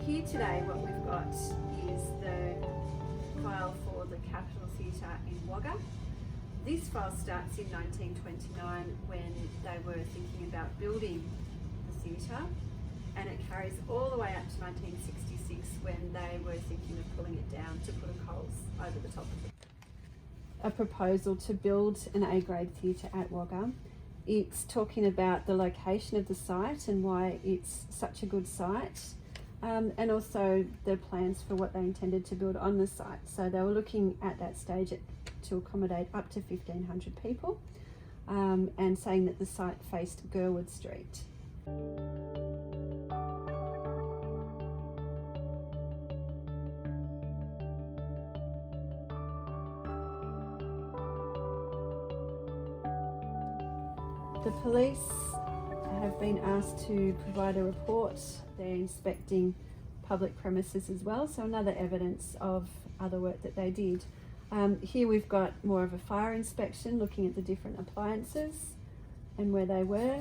Here today what we've got is the file for the Capitol Theatre in Wagga. This file starts in 1929 when they were thinking about building the theatre, and it carries all the way up to 1966 when they were thinking of pulling it down to put a Coles over the top of it. A proposal to build an A-grade theatre at Wagga. It's talking about the location of the site and why it's such a good site, and also the plans for what they intended to build on the site. So they were looking at that stage to accommodate up to 1,500 people, and saying that the site faced Gurwood Street. The police have been asked to provide a report. They're inspecting public premises as well, so another evidence of other work that they did. Here we've got more of a fire inspection, looking at the different appliances and where they were.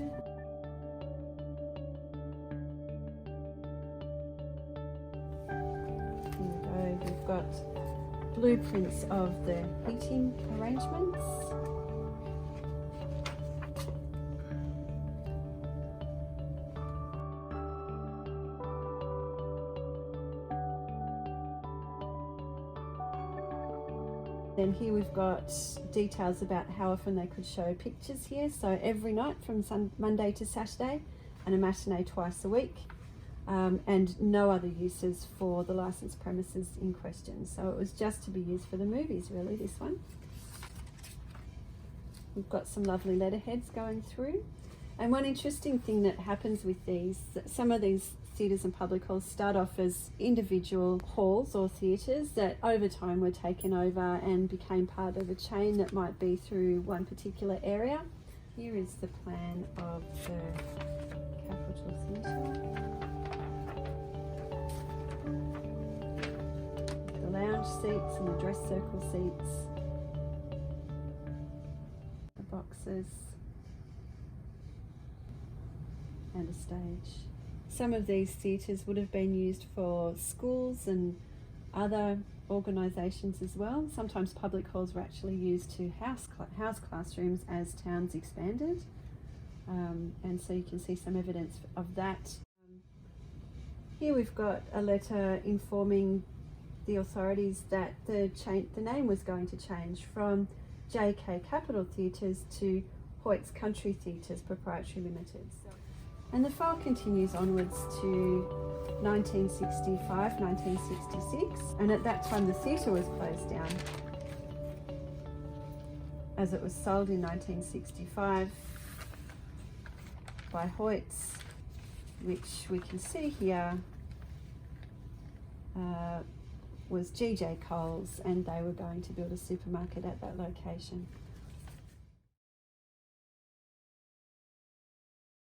Here we go, we've got blueprints of the heating arrangements. Then here we've got details about how often they could show pictures here. So every night from Monday to Saturday, and a matinee twice a week, and no other uses for the licensed premises in question. So it was just to be used for the movies, really, this one. We've got some lovely letterheads going through. And one interesting thing that happens with these, some of these theatres and public halls start off as individual halls or theatres that over time were taken over and became part of a chain that might be through one particular area. Here is the plan of the Capitol Theatre. The lounge seats and the dress circle seats. The boxes. And a stage. Some of these theatres would have been used for schools and other organisations as well. Sometimes public halls were actually used to house classrooms as towns expanded, and so you can see some evidence of that. Here we've got a letter informing the authorities that the name was going to change from JK Capitol Theatres to Hoyt's Country Theatres Proprietary Limited. And the file continues onwards to 1965, 1966, and at that time the theatre was closed down, as it was sold in 1965 by Hoyt's, which we can see here was GJ Coles, and they were going to build a supermarket at that location.